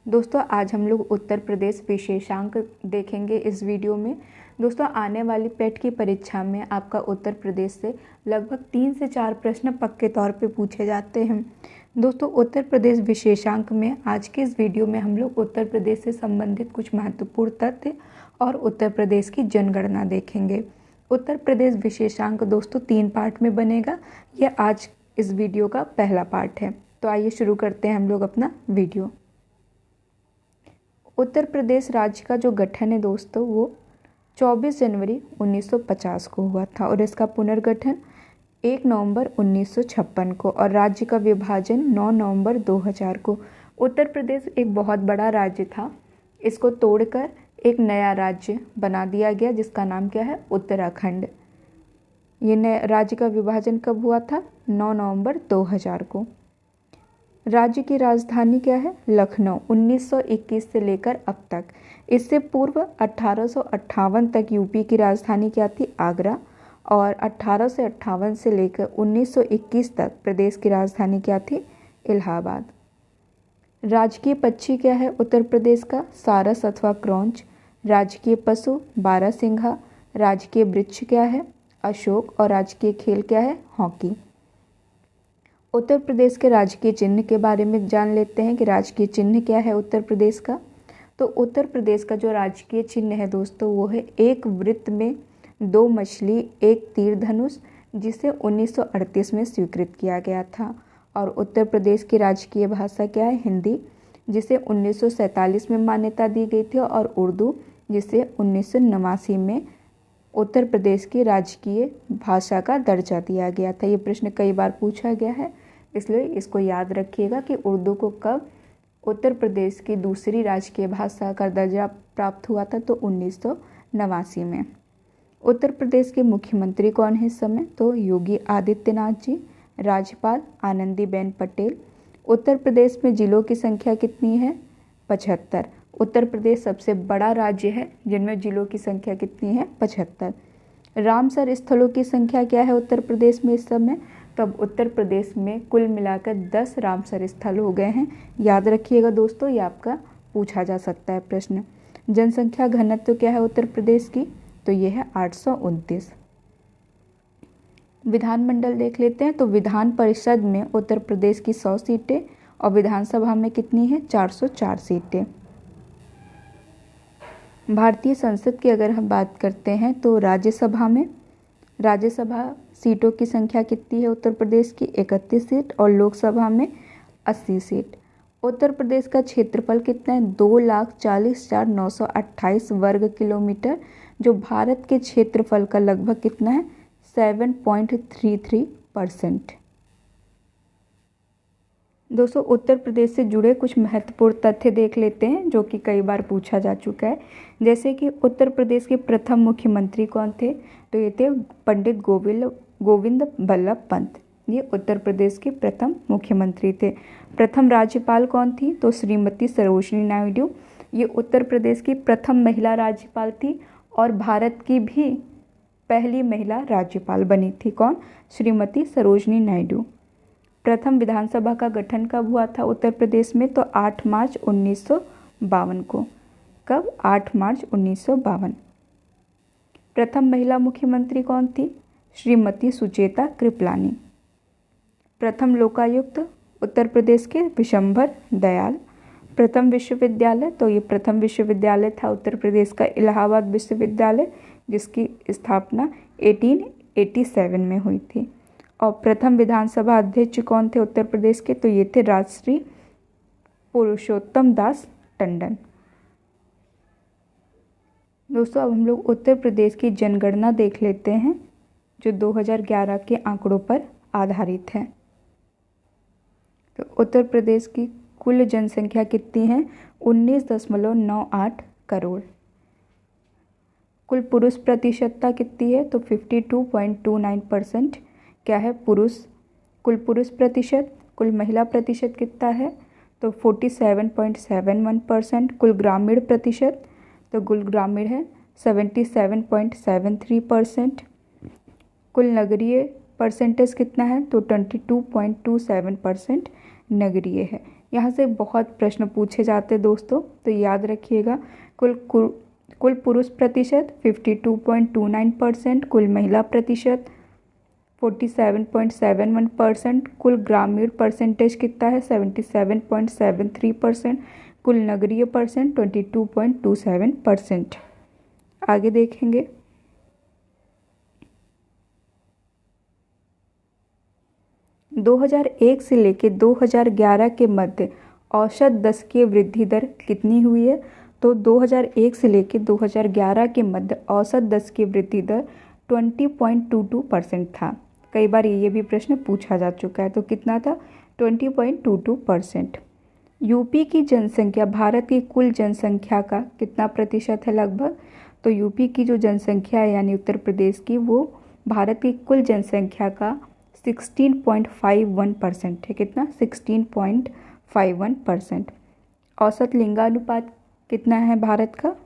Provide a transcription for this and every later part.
दोस्तों आज हम लोग उत्तर प्रदेश विशेषांक देखेंगे इस वीडियो में। दोस्तों आने वाली पेट की परीक्षा में आपका उत्तर प्रदेश से लगभग 3 से 4 प्रश्न पक्के तौर पे पूछे जाते हैं। दोस्तों उत्तर प्रदेश विशेषांक में आज के इस वीडियो में हम लोग उत्तर प्रदेश से संबंधित कुछ महत्वपूर्ण तथ्य और उत्तर प्रदेश की जनगणना देखेंगे। उत्तर प्रदेश विशेषांक दोस्तों 3 पार्ट में बनेगा। यह आज इस वीडियो का पहला पार्ट है। तो आइए शुरू करते हैं हम लोग अपना वीडियो। उत्तर प्रदेश राज्य का जो गठन है दोस्तों वो 24 जनवरी 1950 को हुआ था और इसका पुनर्गठन 1 नवंबर 1956 को और राज्य का विभाजन 9 नवंबर 2000 को। उत्तर प्रदेश एक बहुत बड़ा राज्य था, इसको तोड़कर एक नया राज्य बना दिया गया जिसका नाम क्या है, उत्तराखंड। ये नया राज्य का विभाजन कब हुआ था, 9 नवंबर 2000 को। राज्य की राजधानी क्या है, लखनऊ। 1921 से लेकर अब तक, इससे पूर्व 1858 तक यूपी की राजधानी क्या थी, आगरा, और 1858 से लेकर 1921 तक प्रदेश की राजधानी क्या थी, इलाहाबाद। राजकीय पक्षी क्या है उत्तर प्रदेश का, सारस अथवा क्रौंच। राजकीय पशु बारहसिंघा। राजकीय वृक्ष क्या है, अशोक, और राजकीय खेल क्या है, हॉकी। उत्तर प्रदेश के राजकीय चिन्ह के बारे में जान लेते हैं कि राजकीय चिन्ह क्या है उत्तर प्रदेश का। तो उत्तर प्रदेश का जो राजकीय चिन्ह है दोस्तों वो है एक वृत्त में 2 मछली, एक तीर धनुष, जिसे 1938 में स्वीकृत किया गया था। और उत्तर प्रदेश की राजकीय भाषा क्या है, हिंदी, जिसे 1947 में मान्यता दी गई थी, और उर्दू, जिसे 1989 में उत्तर प्रदेश की राजकीय भाषा का दर्जा दिया गया था। ये प्रश्न कई बार पूछा गया है, इसलिए इसको याद रखिएगा कि उर्दू को कब उत्तर प्रदेश की दूसरी राजकीय भाषा का दर्जा प्राप्त हुआ था, तो 1989 में। उत्तर प्रदेश के मुख्यमंत्री कौन है इस समय, तो योगी आदित्यनाथ जी। राज्यपाल आनंदीबेन पटेल। उत्तर प्रदेश में जिलों की संख्या कितनी है, 75। उत्तर प्रदेश सबसे बड़ा राज्य है जिनमें जिलों की संख्या कितनी है, 75। रामसर स्थलों की संख्या क्या है उत्तर प्रदेश में इस समय, तब उत्तर प्रदेश में कुल मिलाकर 10 रामसर स्थल हो गए हैं। याद रखिएगा दोस्तों, ये आपका पूछा जा सकता है प्रश्न। जनसंख्या घनत्व क्या है उत्तर प्रदेश की, तो ये है 829। विधानमंडल देख लेते हैं। तो विधान परिषद में उत्तर प्रदेश की 100 सीटें और विधानसभा में कितनी है, 404 सीटें। भारतीय संसद की अगर हम बात करते हैं तो राज्यसभा सीटों की संख्या कितनी है उत्तर प्रदेश की, 31 सीट, और लोकसभा में 80 सीट। उत्तर प्रदेश का क्षेत्रफल कितना है, 2,40,928 वर्ग किलोमीटर, जो भारत के क्षेत्रफल का लगभग कितना है, 7.33%। दोस्तों उत्तर प्रदेश से जुड़े कुछ महत्वपूर्ण तथ्य देख लेते हैं जो कि कई बार पूछा जा चुका है। जैसे कि उत्तर प्रदेश के प्रथम मुख्यमंत्री कौन थे, तो ये थे पंडित गोविंद बल्लभ पंत। ये उत्तर प्रदेश के प्रथम मुख्यमंत्री थे। प्रथम राज्यपाल कौन थी, तो श्रीमती सरोजिनी नायडू। ये उत्तर प्रदेश की प्रथम महिला राज्यपाल थी और भारत की भी पहली महिला राज्यपाल बनी थी। कौन, श्रीमती सरोजिनी नायडू। प्रथम विधानसभा का गठन कब हुआ था उत्तर प्रदेश में, तो 8 मार्च 1952 को। कब, 8 मार्च 1952। प्रथम महिला मुख्यमंत्री कौन थी, श्रीमती सुचेता कृपलानी। प्रथम लोकायुक्त उत्तर प्रदेश के विशंभर दयाल। प्रथम विश्वविद्यालय, तो ये प्रथम विश्वविद्यालय था उत्तर प्रदेश का इलाहाबाद विश्वविद्यालय, जिसकी स्थापना 1887 में हुई थी। और प्रथम विधानसभा अध्यक्ष कौन थे उत्तर प्रदेश के, तो ये थे राजश्री पुरुषोत्तम दास टंडन। दोस्तों अब हम लोग उत्तर प्रदेश की जनगणना देख लेते हैं जो 2011 के आंकड़ों पर आधारित है। तो उत्तर प्रदेश की कुल जनसंख्या कितनी है, 19.98 करोड़। कुल पुरुष प्रतिशतता कितनी है, तो 52.29% क्या है, पुरुष। कुल पुरुष प्रतिशत, कुल महिला प्रतिशत कितना है, तो 47.71%। कुल ग्रामीण प्रतिशत, तो कुल ग्रामीण है 77.73%। कुल नगरीय परसेंटेज कितना है, तो 22.27% नगरीय है। यहाँ से बहुत प्रश्न पूछे जाते हैं दोस्तों, तो याद रखिएगा। कुल पुरुष प्रतिशत 52.29%, कुल महिला प्रतिशत 47.71%, कुल ग्रामीण परसेंटेज कितना है 77.73%, कुल नगरीय परसेंट 22.27%। आगे देखेंगे। – 2001 से लेकर 2011 के मध्य औसत दशकीय वृद्धि दर कितनी हुई है? तो 2001 से लेकर 2011 के मध्य औसत दशकीय वृद्धि दर 20.22% था। कई बार ये भी प्रश्न पूछा जा चुका है, तो कितना था 20.22%। यूपी की जनसंख्या भारत की कुल जनसंख्या का कितना प्रतिशत है लगभग? तो यूपी की जो जनसंख्या है यानी उत्तर प्रदेश की, वो भारत की कुल जनसंख्या का 16.51% है। कितना? 16.51%। औसत लिंगानुपात कितना है भारत का,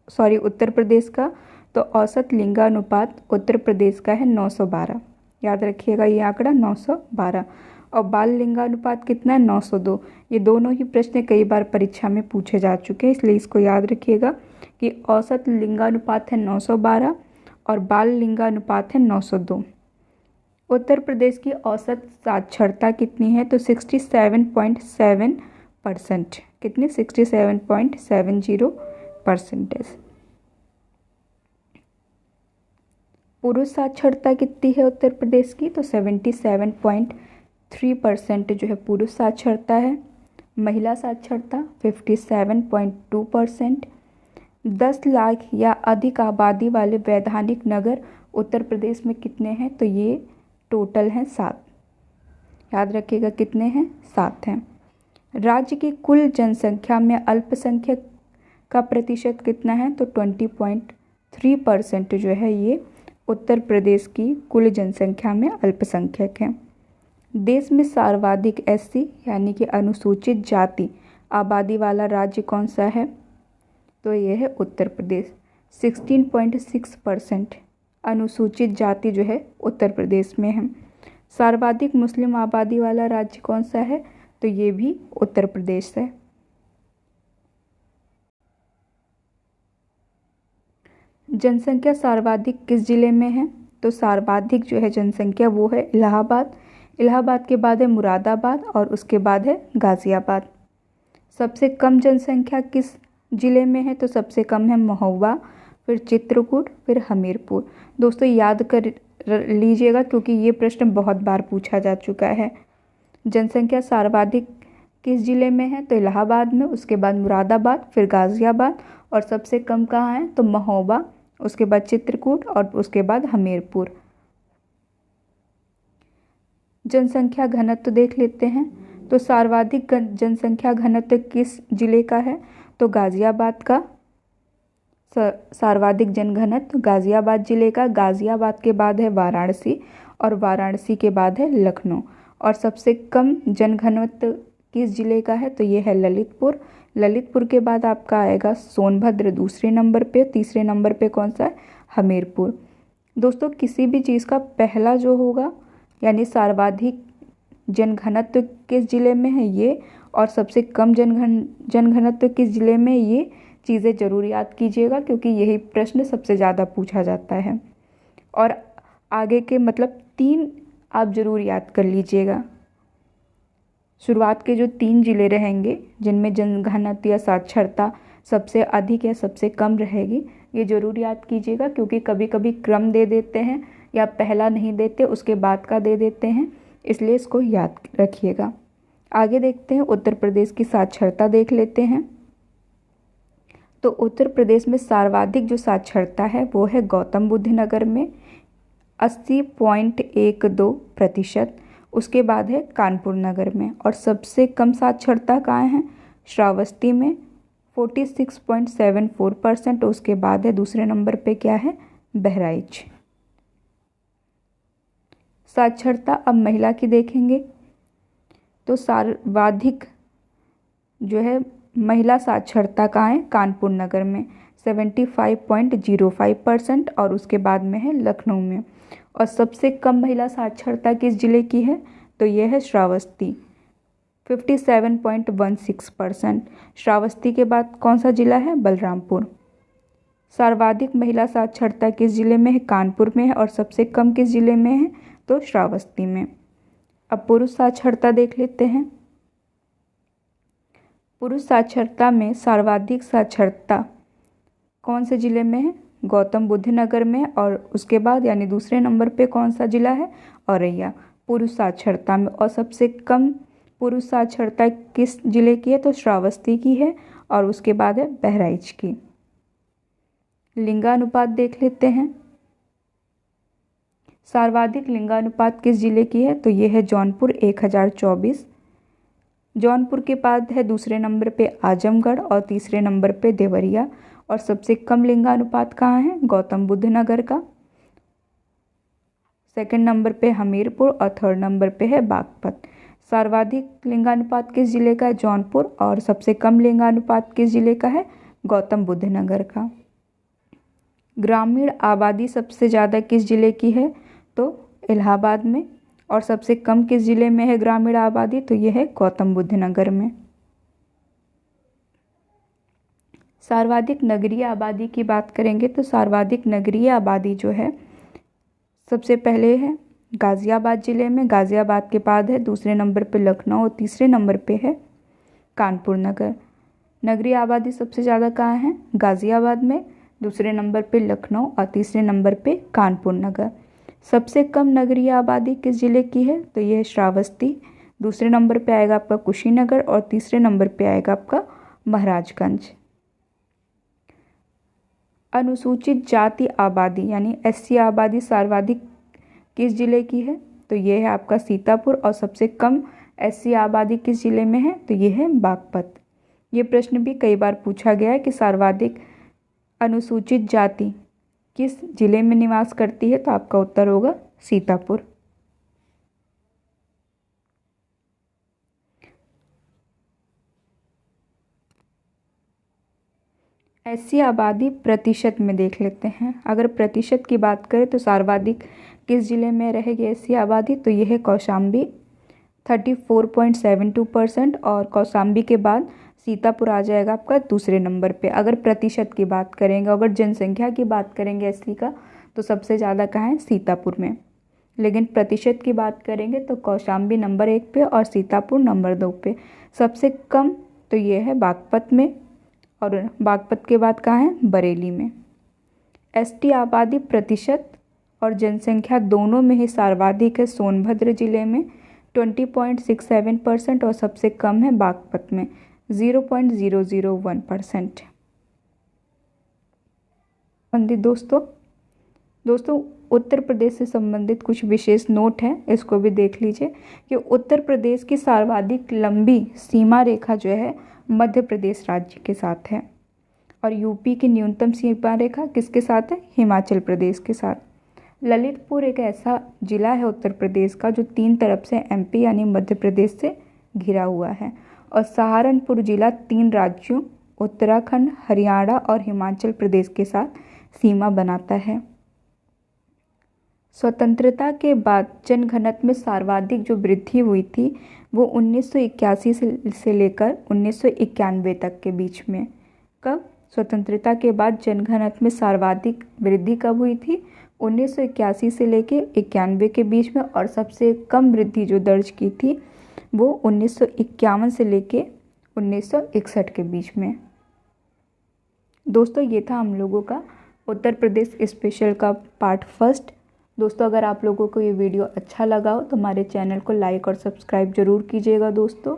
सॉरी उत्तर प्रदेश का? तो औसत लिंगानुपात उत्तर प्रदेश का है 912। याद रखिएगा ये आंकड़ा 912। और बाल लिंगानुपात कितना है 902। ये दोनों ही प्रश्न कई बार परीक्षा में पूछे जा चुके हैं, इसलिए इसको याद रखिएगा कि औसत लिंगानुपात है 912 और बाल लिंगानुपात है 902। उत्तर प्रदेश की औसत साक्षरता कितनी है? तो 67.7%। कितनी? 67.70%। पुरुष साक्षरता कितनी है उत्तर प्रदेश की? तो 77.3% जो है पुरुष साक्षरता है। महिला साक्षरता 57.2%। 10 लाख या अधिक आबादी वाले वैधानिक नगर उत्तर प्रदेश में कितने हैं? तो ये टोटल हैं 7। याद रखिएगा कितने हैं? 7 हैं। राज्य की कुल जनसंख्या में अल्पसंख्यक का प्रतिशत कितना है? तो 20.3% जो है ये उत्तर प्रदेश की कुल जनसंख्या में अल्पसंख्यक हैं। देश में सर्वाधिक एससी यानी कि अनुसूचित जाति आबादी वाला राज्य कौन सा है? तो ये है उत्तर प्रदेश। 16.6% अनुसूचित जाति जो है उत्तर प्रदेश में है। सर्वाधिक मुस्लिम आबादी वाला राज्य कौन सा है? तो ये भी उत्तर प्रदेश है। जनसंख्या सर्वाधिक किस जिले में है? तो सर्वाधिक जो है जनसंख्या वो है इलाहाबाद। इलाहाबाद के बाद है मुरादाबाद और उसके बाद है गाज़ियाबाद। सबसे कम जनसंख्या किस जिले में है? तो सबसे कम है महोबा, फिर चित्रकूट, फिर हमीरपुर। दोस्तों याद कर लीजिएगा क्योंकि ये प्रश्न बहुत बार पूछा जा चुका है। जनसंख्या सर्वाधिक किस जिले में है? तो इलाहाबाद में, उसके बाद मुरादाबाद, फिर गाज़ियाबाद और सबसे कम कहाँ है? तो महोबा, उसके बाद चित्रकूट और उसके बाद हमीरपुर। जनसंख्या घनत्व देख लेते हैं। तो सर्वाधिक जनसंख्या घनत्व किस जिले का है? तो गाज़ियाबाद का सर्वाधिक जनघनत्व गाज़ियाबाद जिले का। गाज़ियाबाद के बाद है वाराणसी और वाराणसी के बाद है लखनऊ। और सबसे कम जनघनत्व किस जिले का है? तो ये है ललितपुर। ललितपुर के बाद आपका आएगा सोनभद्र दूसरे नंबर पे, तीसरे नंबर पे कौन सा है? हमीरपुर। दोस्तों किसी भी चीज़ का पहला जो होगा यानी सर्वाधिक जनघनत्व किस जिले में है ये, और सबसे कम जनघनत्व किस जिले में, ये चीज़ें ज़रूर याद कीजिएगा क्योंकि यही प्रश्न सबसे ज़्यादा पूछा जाता है। और आगे के मतलब 3 आप ज़रूर याद कर लीजिएगा। शुरुआत के जो 3 जिले रहेंगे जिनमें जनघनत्व या साक्षरता सबसे अधिक या सबसे कम रहेगी, ये ज़रूर याद कीजिएगा क्योंकि कभी कभी क्रम दे देते हैं या पहला नहीं देते उसके बाद का दे देते हैं, इसलिए इसको याद रखिएगा। आगे देखते हैं उत्तर प्रदेश की साक्षरता देख लेते हैं। तो उत्तर प्रदेश में सर्वाधिक जो साक्षरता है वो है गौतम बुद्ध नगर में 80.12%। उसके बाद है कानपुर नगर में। और सबसे कम साक्षरता कहाँ है? श्रावस्ती में 46.74%। उसके बाद है दूसरे नंबर पे क्या है? बहराइच। साक्षरता अब महिला की देखेंगे। तो सर्वाधिक जो है महिला साक्षरता कहाँ है? कानपुर नगर में 75.05% और उसके बाद में है लखनऊ में। और सबसे कम महिला साक्षरता किस जिले की है? तो यह है श्रावस्ती 57.16%। श्रावस्ती के बाद कौन सा जिला है? बलरामपुर। सर्वाधिक महिला साक्षरता किस जिले में है? कानपुर में है। और सबसे कम किस जिले में है? तो श्रावस्ती में। अब पुरुष साक्षरता देख लेते हैं। पुरुष साक्षरता में सर्वाधिक साक्षरता कौन से जिले में है? गौतम बुद्ध नगर में। और उसके बाद यानी दूसरे नंबर पे कौन सा जिला है? औरैया, पुरुष साक्षरता में। और सबसे कम पुरुष साक्षरता किस जिले की है? तो श्रावस्ती की है। और उसके बाद है बहराइच की। लिंगानुपात देख लेते हैं। सर्वाधिक लिंगानुपात किस जिले की है? तो ये है जौनपुर, 1024। जौनपुर के बाद है दूसरे नंबर पे आजमगढ़ और तीसरे नंबर पे देवरिया। और सबसे कम लिंगानुपात कहाँ है? गौतम बुद्ध नगर का। सेकंड नंबर पे हमीरपुर और थर्ड नंबर पे है बागपत। सर्वाधिक लिंगानुपात किस जिले का है? जौनपुर। और सबसे कम लिंगानुपात किस जिले का है? गौतम बुद्ध नगर का। ग्रामीण आबादी सबसे ज़्यादा किस जिले की है? तो इलाहाबाद में। और सबसे कम किस जिले में है ग्रामीण आबादी? तो यह है गौतम बुद्ध नगर में। सर्वाधिक नगरीय आबादी की बात करेंगे तो सर्वाधिक नगरीय आबादी जो है सबसे पहले है गाज़ियाबाद जिले में। गाज़ियाबाद के बाद है दूसरे नंबर पे लखनऊ और तीसरे नंबर पे है कानपुर नगर। नगरीय आबादी सबसे ज़्यादा कहाँ है? गाज़ियाबाद में। दूसरे नंबर पे लखनऊ और तीसरे नंबर पे कानपुर नगर। सबसे कम नगरीय आबादी किस जिले की है? तो यह है श्रावस्ती। दूसरे नंबर पे आएगा आपका कुशीनगर और तीसरे नंबर पे आएगा आपका महाराजगंज। अनुसूचित जाति आबादी यानी एससी आबादी सर्वाधिक किस जिले की है? तो ये है आपका सीतापुर। और सबसे कम एससी आबादी किस जिले में है? तो ये है बागपत। ये प्रश्न भी कई बार पूछा गया है कि सर्वाधिक अनुसूचित जाति किस जिले में निवास करती है? तो आपका उत्तर होगा सीतापुर। एससी आबादी प्रतिशत में देख लेते हैं। अगर प्रतिशत की बात करें तो सर्वाधिक किस जिले में रहेगी एससी आबादी? तो यह है कौशाम्बी, 34.72%। और कौशाम्बी के बाद सीतापुर आ जाएगा आपका दूसरे नंबर पे। अगर प्रतिशत की बात करेंगे, अगर जनसंख्या की बात करेंगे एससी का, तो सबसे ज़्यादा कहाँ है? सीतापुर में। लेकिन प्रतिशत की बात करेंगे तो कौशाम्बी नंबर 1 पे और सीतापुर नंबर 2 पे। सबसे कम तो ये है बागपत में। और बागपत के बाद कहाँ है? बरेली में। एसटी आबादी प्रतिशत और जनसंख्या दोनों में ही सर्वाधिक है सोनभद्र जिले में, 20.67%। और सबसे कम है बागपत में, 0.001%। दोस्तों उत्तर प्रदेश से संबंधित कुछ विशेष नोट है, इसको भी देख लीजिए कि उत्तर प्रदेश की सर्वाधिक लंबी सीमा रेखा जो है मध्य प्रदेश राज्य के साथ है। और यूपी की न्यूनतम सीमा रेखा किसके साथ है? हिमाचल प्रदेश के साथ। ललितपुर एक ऐसा जिला है उत्तर प्रदेश का जो 3 तरफ से एमपी यानी मध्य प्रदेश से घिरा हुआ है। और सहारनपुर जिला 3 राज्यों उत्तराखंड, हरियाणा और हिमाचल प्रदेश के साथ सीमा बनाता है। स्वतंत्रता के बाद जनघनत्व में सर्वाधिक जो वृद्धि हुई थी वो 1981 से लेकर 1991 तक के बीच में। कब? स्वतंत्रता के बाद जनघनत्व में सर्वाधिक वृद्धि कब हुई थी? 1981 से लेकर 91 के बीच में। और सबसे कम वृद्धि जो दर्ज की थी वो 1951 से लेकर 1961 के बीच में। दोस्तों ये था हम लोगों का उत्तर प्रदेश स्पेशल का पार्ट 1। दोस्तों अगर आप लोगों को ये वीडियो अच्छा लगा हो तो हमारे चैनल को लाइक और सब्सक्राइब ज़रूर कीजिएगा दोस्तों।